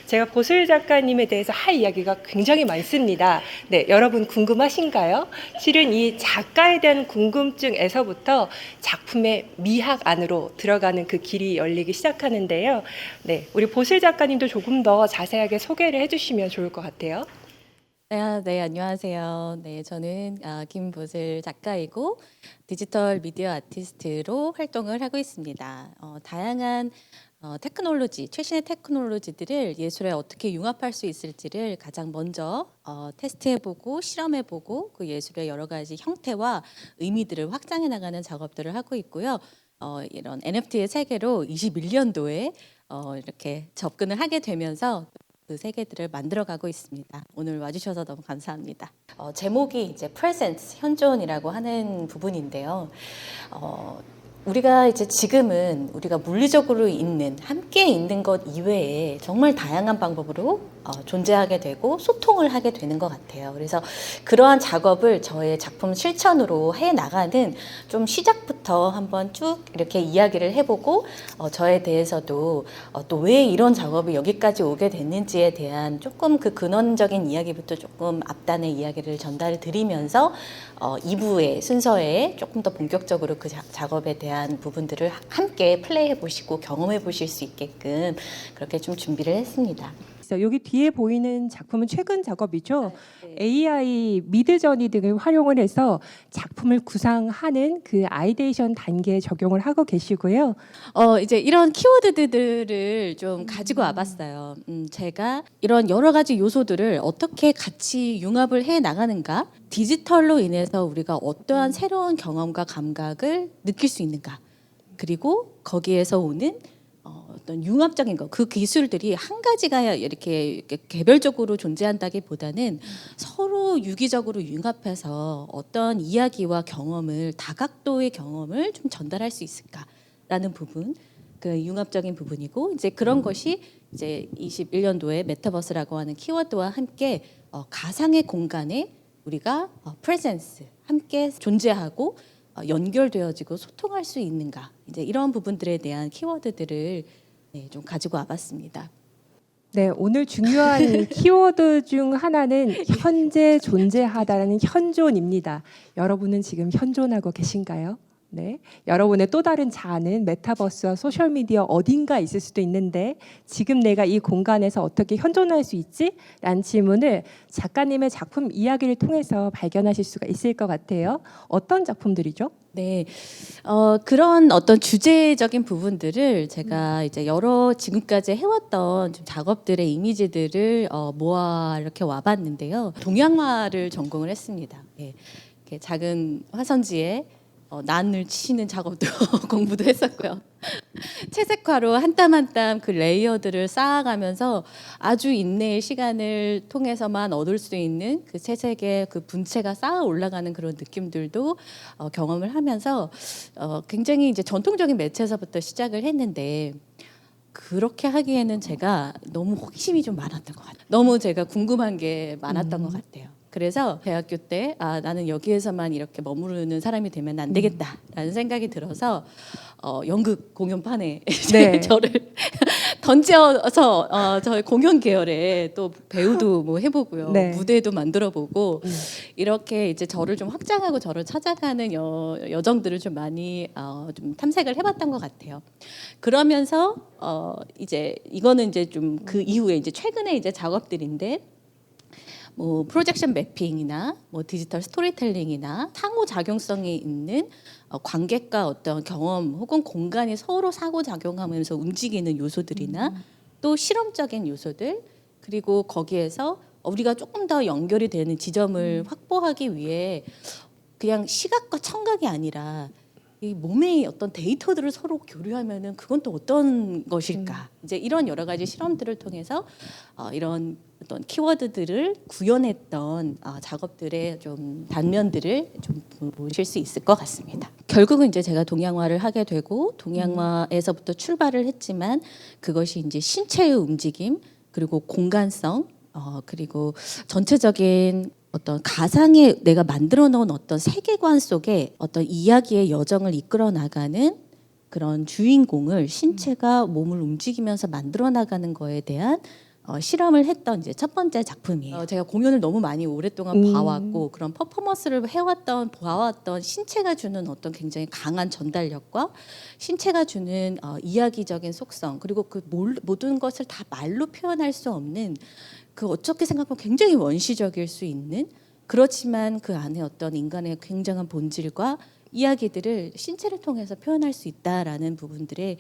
제가 보슬 작가님에 대해서 할 이야기가 굉장히 많습니다. 네, 여러분 궁금하신가요? 실은 이 작가에 대한 궁금증에서부터 작품의 미학 안으로 들어가는 그 길이 열리기 시작하는데요. 네, 우리 보슬 작가님도 조금 더 자세하게 소개를 해주시면 좋을 것 같아요. 네, 안녕하세요. 네, 저는 김보슬 작가이고 디지털 미디어 아티스트로 활동을 하고 있습니다. 다양한 테크놀로지, 최신의 테크놀로지들을 예술에 어떻게 융합할 수 있을지를 가장 먼저 테스트해보고 실험해보고 그 예술의 여러 가지 형태와 의미들을 확장해 나가는 작업들을 하고 있고요. 이런 NFT의 세계로 21년도에 이렇게 접근을 하게 되면서 그 세계들을 만들어가고 있습니다. 오늘 와주셔서 너무 감사합니다. 제목이 이제 presence, 현존이라고 하는 부분인데요. 우리가 이제 지금은 우리가 물리적으로 있는, 함께 있는 것 이외에 정말 다양한 방법으로 존재하게 되고 소통을 하게 되는 것 같아요. 그래서 그러한 작업을 저의 작품 실천으로 해 나가는 좀 시작부터 한번 쭉 이렇게 이야기를 해보고 저에 대해서도 또 왜 이런 작업이 여기까지 오게 됐는지에 대한 조금 그 근원적인 이야기부터 조금 앞단의 이야기를 전달 드리면서 2부의 순서에 조금 더 본격적으로 그 작업에 대한 부분들을 함께 플레이해 보시고 경험해 보실 수 있게끔 그렇게 좀 준비를 했습니다. 여기 뒤에 보이는 작품은 최근 작업이죠. 네. AI, 미드저니 등을 활용을 해서 작품을 구상하는 그 아이데이션 단계에 적용을 하고 계시고요. 이제 이런 키워드들을 좀 가지고 와봤어요. 제가 이런 여러 가지 요소들을 어떻게 같이 융합을 해 나가는가, 디지털로 인해서 우리가 어떠한 새로운 경험과 감각을 느낄 수 있는가, 그리고 거기에서 오는 어떤 융합적인 거, 그 기술들이 한 가지가 이렇게 개별적으로 존재한다기보다는 서로 유기적으로 융합해서 어떤 이야기와 경험을, 다각도의 경험을 좀 전달할 수 있을까라는 부분, 그 융합적인 부분이고, 이제 그런 것이 이제 21년도에 메타버스라고 하는 키워드와 함께 가상의 공간에 우리가 프레젠스 함께 존재하고 연결되어지고 소통할 수 있는가, 이제 이런 부분들에 대한 키워드들을 좀 가지고 와봤습니다. 네, 오늘 중요한 키워드 중 하나는 현재 존재하다라는 현존입니다. 여러분은 지금 현존하고 계신가요? 네, 여러분의 또 다른 자아는 메타버스와 소셜미디어 어딘가 있을 수도 있는데 지금 내가 이 공간에서 어떻게 현존할 수 있지? 라는 질문을 작가님의 작품 이야기를 통해서 발견하실 수가 있을 것 같아요. 어떤 작품들이죠? 네, 그런 어떤 주제적인 부분들을 제가 이제 여러 지금까지 해왔던 좀 작업들의 이미지들을 모아 이렇게 와봤는데요. 동양화를 전공을 했습니다. 예, 이렇게 작은 화선지에 난을 치는 작업도 공부도 했었고요. 채색화로 한 땀 한 땀 그 레이어들을 쌓아가면서 아주 인내의 시간을 통해서만 얻을 수 있는 그 채색의 그 분체가 쌓아 올라가는 그런 느낌들도 경험을 하면서 굉장히 이제 전통적인 매체에서부터 시작을 했는데, 그렇게 하기에는 제가 너무 호기심이 좀 많았던 것 같아요. 너무 제가 궁금한 게 많았던 것 같아요. 그래서 대학교 때 나는 여기에서만 이렇게 머무르는 사람이 되면 안 되겠다라는 생각이 들어서 연극 공연판에 네. 저를 던져서 저희 공연 계열에 또 배우도 뭐 해보고요, 네. 무대도 만들어보고 이렇게 이제 저를 좀 확장하고 저를 찾아가는 여정들을 좀 많이 좀 탐색을 해봤던 것 같아요. 그러면서 이제 이거는 이제 좀 그 이후에 이제 최근에 이제 작업들인데, 뭐 프로젝션 매핑이나 뭐 디지털 스토리텔링이나 상호 작용성이 있는 관객과 어떤 경험 혹은 공간이 서로 상호 작용하면서 움직이는 요소들이나 또 실험적인 요소들, 그리고 거기에서 우리가 조금 더 연결이 되는 지점을 확보하기 위해 그냥 시각과 청각이 아니라 이 몸의 어떤 데이터들을 서로 교류하면은 그건 또 어떤 것일까? 이제 이런 여러 가지 실험들을 통해서 이런 어떤 키워드들을 구현했던 작업들의 좀 단면들을 좀 보실 수 있을 것 같습니다. 결국은 이제 제가 동양화를 하게 되고 동양화에서부터 출발을 했지만 그것이 이제 신체의 움직임, 그리고 공간성, 그리고 전체적인 어떤 가상에 내가 만들어 놓은 어떤 세계관 속에 어떤 이야기의 여정을 이끌어 나가는 그런 주인공을 신체가 몸을 움직이면서 만들어 나가는 거에 대한 실험을 했던 이제 첫 번째 작품이에요. 제가 공연을 너무 많이 오랫동안 봐왔고 그런 퍼포먼스를 봐왔던 신체가 주는 어떤 굉장히 강한 전달력과 신체가 주는 이야기적인 속성 그리고 그 모든 것을 다 말로 표현할 수 없는 그 어떻게 생각하면 굉장히 원시적일 수 있는 그렇지만 그 안에 어떤 인간의 굉장한 본질과 이야기들을 신체를 통해서 표현할 수 있다라는 부분들에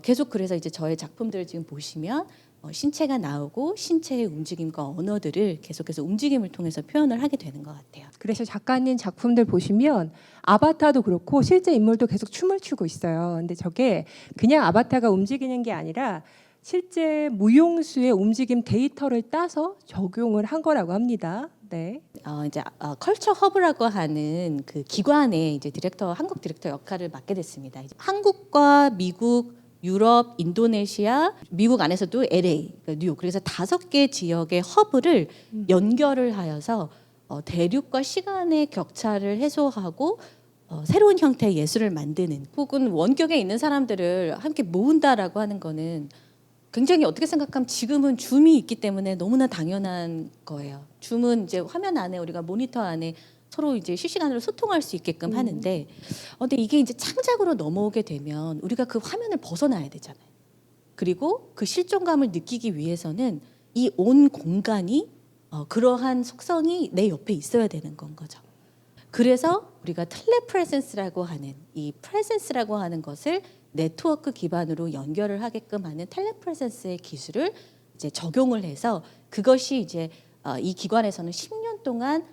계속 그래서 이제 저의 작품들을 지금 보시면 신체가 나오고 신체의 움직임과 언어들을 계속해서 움직임을 통해서 표현을 하게 되는 것 같아요. 그래서 작가님 작품들 보시면 아바타도 그렇고 실제 인물도 계속 춤을 추고 있어요. 근데 저게 그냥 아바타가 움직이는 게 아니라 실제 무용수의 움직임 데이터를 따서 적용을 한 거라고 합니다. 네. 이제 컬처 허브라고 하는 그 기관의 이제 한국 디렉터 역할을 맡게 됐습니다. 이제 한국과 미국, 유럽, 인도네시아, 미국 안에서도 LA, 그러니까 뉴욕, 그래서 5개 지역의 허브를 연결을 하여서 대륙과 시간의 격차를 해소하고 새로운 형태의 예술을 만드는 혹은 원격에 있는 사람들을 함께 모은다라고 하는 거는 굉장히 어떻게 생각하면 지금은 줌이 있기 때문에 너무나 당연한 거예요. 줌은 이제 화면 안에 우리가 모니터 안에 서로 이제 실시간으로 소통할 수 있게끔 하는데 근데 이게 이제 창작으로 넘어오게 되면 우리가 그 화면을 벗어나야 되잖아요. 그리고 그 실존감을 느끼기 위해서는 이 온 공간이 그러한 속성이 내 옆에 있어야 되는 건 거죠. 그래서 우리가 텔레프레센스라고 하는 이 프레센스라고 하는 것을 네트워크 기반으로 연결을 하게끔 하는 텔레프레센스의 기술을 이제 적용을 해서 그것이 이제 이 기관에서는 10년 동안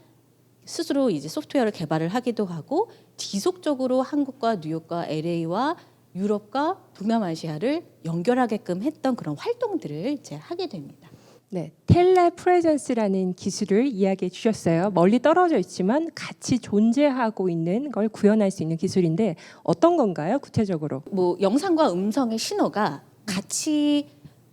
스스로 이제 소프트웨어를 개발을 하기도 하고 지속적으로 한국과 뉴욕과 LA와 유럽과 동남아시아를 연결하게끔 했던 그런 활동들을 이제 하게 됩니다. 네, 텔레프레젠스라는 기술을 이야기해 주셨어요. 멀리 떨어져 있지만 같이 존재하고 있는 걸 구현할 수 있는 기술인데 어떤 건가요, 구체적으로? 뭐 영상과 음성의 신호가 같이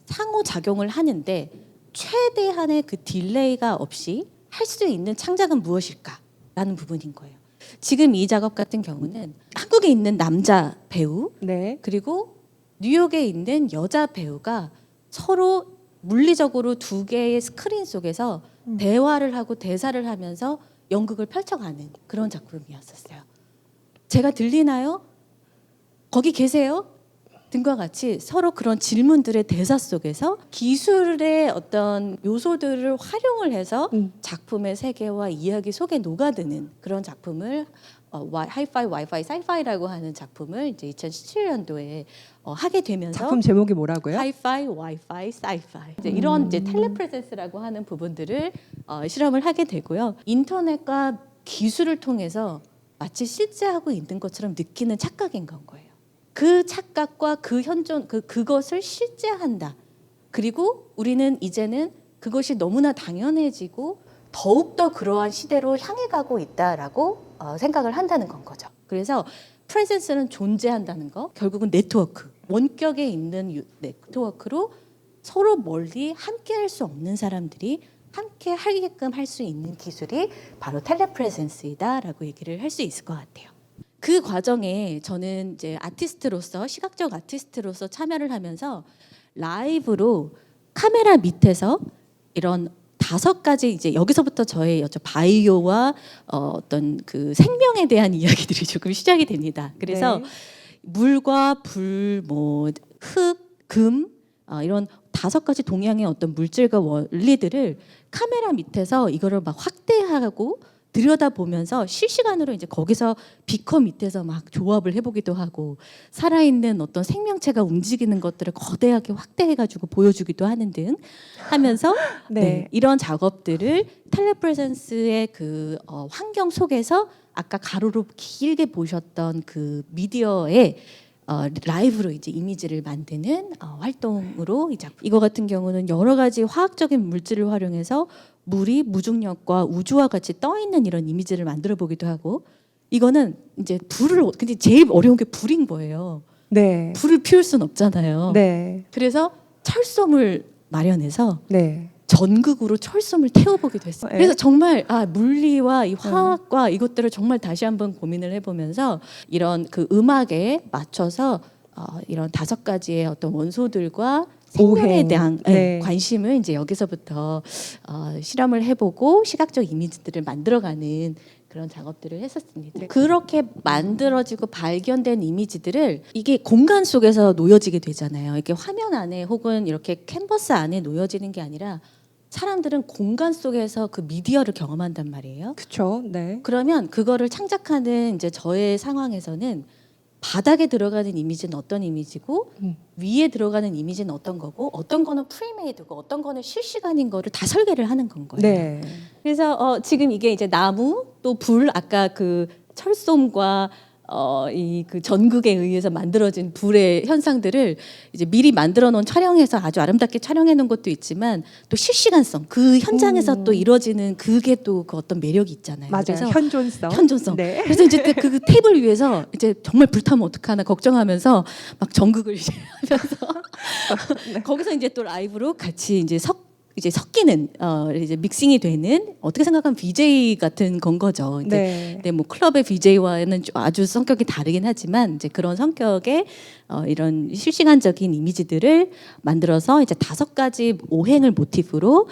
상호 작용을 하는데 최대한의 그 딜레이가 없이 할 수 있는 창작은 무엇일까라는 부분인 거예요. 지금 이 작업 같은 경우는 한국에 있는 남자 배우 네. 그리고 뉴욕에 있는 여자 배우가 서로 물리적으로 2개의 스크린 속에서 대화를 하고 대사를 하면서 연극을 펼쳐가는 그런 작품이었었어요. 제가 들리나요? 거기 계세요? 등과 같이 서로 그런 질문들의 대사 속에서 기술의 어떤 요소들을 활용을 해서 작품의 세계와 이야기 속에 녹아드는 그런 작품을 하이파이, 와이파이, 사이파이라고 하는 작품을 이제 2017년도에 하게 되면서 작품 제목이 뭐라고요? 하이파이, 와이파이, 사이파이 이런 이제 텔레프레센스라고 하는 부분들을 실험을 하게 되고요. 인터넷과 기술을 통해서 마치 실제하고 있는 것처럼 느끼는 착각인 건 거예요. 그 착각과 그 현존 그것을 실제한다. 그리고 우리는 이제는 그것이 너무나 당연해지고 더욱더 그러한 시대로 향해 가고 있다라고 생각을 한다는 건 거죠. 그래서 프레젠스는 존재한다는 거, 결국은 네트워크, 원격에 있는 네트워크로 서로 멀리 함께 할 수 없는 사람들이 함께 하게끔 할 수 있는 기술이 바로 텔레프레젠스이다라고 얘기를 할 수 있을 것 같아요. 그 과정에 저는 이제 아티스트로서 시각적 아티스트로서 참여를 하면서 라이브로 카메라 밑에서 이런 5가지 이제 여기서부터 저의 바이오와 어떤 그 생명에 대한 이야기들이 조금 시작이 됩니다. 그래서 네. 물과 불, 뭐 흙, 금 이런 5가지 동양의 어떤 물질과 원리들을 카메라 밑에서 이거를 막 확대하고 들여다보면서 실시간으로 이제 거기서 비커 밑에서 막 조합을 해보기도 하고 살아있는 어떤 생명체가 움직이는 것들을 거대하게 확대해가지고 보여주기도 하는 등 하면서 네. 이런 작업들을 텔레프레센스의 그 환경 속에서 아까 가로로 길게 보셨던 그 미디어에 라이브로 이제 이미지를 만드는 활동으로 이거 같은 경우는 여러 가지 화학적인 물질을 활용해서 물이 무중력과 우주와 같이 떠 있는 이런 이미지를 만들어 보기도 하고 이거는 이제 근데 제일 어려운 게 불인 거예요. 네. 불을 피울 순 없잖아요. 네. 그래서 철솜을 마련해서 네. 전극으로 철솜을 태워보기도 했어요. 네. 그래서 정말 물리와 이 화학과 이것들을 정말 다시 한번 고민을 해보면서 이런 그 음악에 맞춰서 이런 5가지의 어떤 원소들과 생명에 오행. 대한 네. 관심을 이제 여기서부터 실험을 해보고 시각적 이미지들을 만들어가는 그런 작업들을 했었습니다. 그렇게 만들어지고 발견된 이미지들을 이게 공간 속에서 놓여지게 되잖아요. 이렇게 화면 안에 혹은 이렇게 캔버스 안에 놓여지는 게 아니라 사람들은 공간 속에서 그 미디어를 경험한단 말이에요. 그렇죠. 네. 그러면 그거를 창작하는 이제 저의 상황에서는 바닥에 들어가는 이미지는 어떤 이미지고 위에 들어가는 이미지는 어떤 거고 어떤 거는 프리메이드고 어떤 거는 실시간인 거를 다 설계를 하는 건 거예요. 네. 그래서 지금 이게 이제 나무 또 불 아까 그 철솜과 이 그 전극에 의해서 만들어진 불의 현상들을 이제 미리 만들어 놓은 촬영에서 아주 아름답게 촬영해 놓은 것도 있지만 또 실시간성 그 현장에서 또 이루어지는 그게 또 그 어떤 매력이 있잖아요. 맞아요. 그래서 현존성. 현존성. 네. 그래서 이제 그 테이블 위에서 이제 정말 불타면 어떡하나 걱정하면서 막 전극을 이제 하면서 거기서 이제 또 라이브로 같이 이제 섞이는 이제 믹싱이 되는 어떻게 생각하면 BJ 같은 건 거죠. 이제 네. 근데 뭐 클럽의 BJ와는 아주 성격이 다르긴 하지만 이제 그런 성격의 이런 실시간적인 이미지들을 만들어서 이제 5가지 오행을 모티프로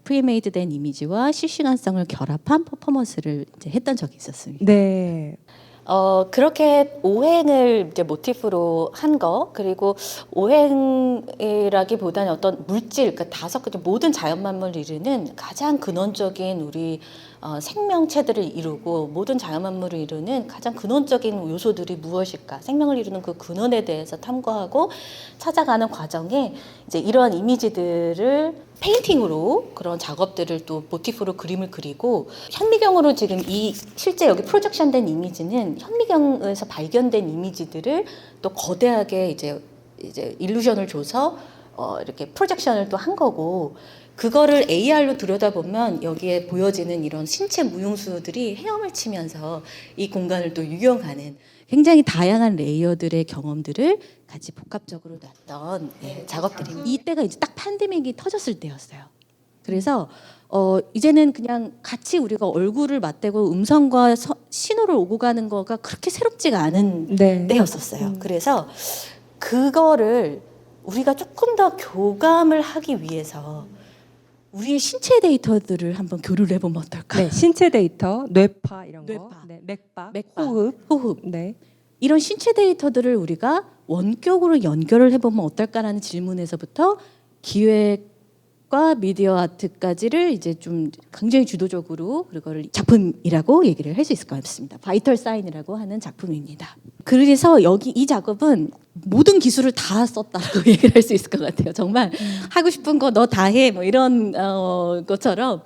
프리메이드된 이미지와 실시간성을 결합한 퍼포먼스를 이제 했던 적이 있었습니다. 네. 그렇게 오행을 이제 모티프로 한 거, 그리고 오행이라기보다는 어떤 물질, 그러니까 5가지 모든 자연 만물을 이루는 가장 근원적인 우리 생명체들을 이루고 모든 자연 만물을 이루는 가장 근원적인 요소들이 무엇일까? 생명을 이루는 그 근원에 대해서 탐구하고 찾아가는 과정에 이제 이러한 이미지들을 페인팅으로 그런 작업들을 또 모티프로 그림을 그리고 현미경으로 지금 이 실제 여기 프로젝션된 이미지는 현미경에서 발견된 이미지들을 또 거대하게 이제 일루전을 줘서 이렇게 프로젝션을 또 한 거고 그거를 AR로 들여다보면 여기에 보여지는 이런 신체 무용수들이 헤엄을 치면서 이 공간을 또 유영하는 굉장히 다양한 레이어들의 경험들을 같이 복합적으로 놨던 작업들입니다. 이때가 이제 딱 팬데믹이 터졌을 때였어요. 그래서 이제는 그냥 같이 우리가 얼굴을 맞대고 음성과 신호를 오고 가는 거가 그렇게 새롭지가 않은 네. 때였었어요. 그래서 그거를 우리가 조금 더 교감을 하기 위해서 우리의 신체 데이터들을 한번 교류를 해보면 어떨까? 네. 신체 데이터, 뇌파 이런 거. 뇌파. 네. 맥박, 맥박, 호흡. 네. 이런 신체 데이터들을 우리가 원격으로 연결을 해보면 어떨까라는 질문에서부터 기획과 미디어 아트까지를 이제 좀 굉장히 주도적으로 그거를 작품이라고 얘기를 할 수 있을 것 같습니다. 바이털 사인이라고 하는 작품입니다. 그래서 여기 이 작업은 모든 기술을 다 썼다라고 얘기를 할 수 있을 것 같아요. 정말 하고 싶은 거 너 다 해 뭐 이런 것처럼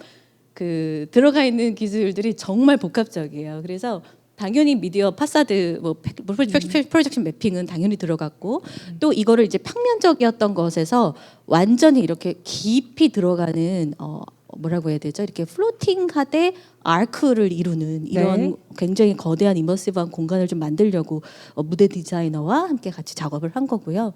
그 들어가 있는 기술들이 정말 복합적이에요. 그래서 당연히 미디어 파사드 뭐 프로젝션 매핑은 당연히 들어갔고 또 이거를 이제 평면적이었던 것에서 완전히 이렇게 깊이 들어가는 뭐라고 해야 되죠? 이렇게 플로팅하되 아크를 이루는 이런 네. 굉장히 거대한 이머시브한 공간을 좀 만들려고 무대 디자이너와 함께 같이 작업을 한 거고요.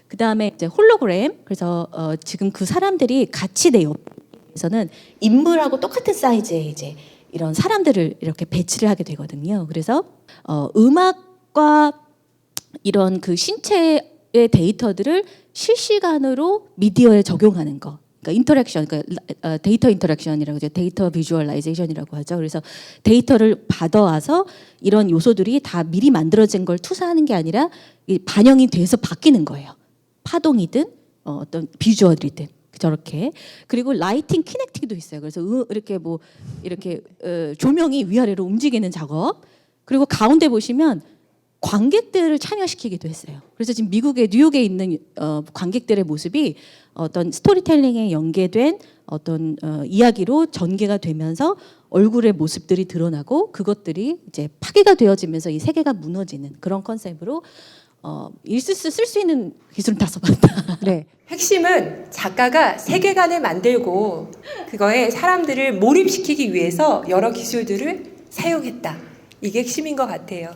그 다음에 이제 홀로그램. 그래서 지금 그 사람들이 같이 내 옆에서는 인물하고 똑같은 사이즈의 이제 이런 사람들을 이렇게 배치를 하게 되거든요. 그래서 음악과 이런 그 신체의 데이터들을 실시간으로 미디어에 적용하는 거. 그러니까 인터랙션, 그러니까 데이터 인터랙션이라고 하죠. 데이터 비주얼라이제이션이라고 하죠. 그래서 데이터를 받아와서 이런 요소들이 다 미리 만들어진 걸 투사하는 게 아니라 반영이 돼서 바뀌는 거예요. 파동이든 어떤 비주얼이든. 저렇게. 그리고 라이팅 키넥틱도 있어요. 그래서 이렇게 뭐 이렇게 조명이 위아래로 움직이는 작업. 그리고 가운데 보시면 관객들을 참여시키기도 했어요. 그래서 지금 미국의 뉴욕에 있는 관객들의 모습이 어떤 스토리텔링에 연계된 어떤 이야기로 전개가 되면서 얼굴의 모습들이 드러나고 그것들이 이제 파괴가 되어지면서 이 세계가 무너지는 그런 컨셉으로 쓸 수 있는 기술은 다 써봤다. 네. 핵심은 작가가 세계관을 만들고 그거에 사람들을 몰입시키기 위해서 여러 기술들을 사용했다. 이게 핵심인 것 같아요.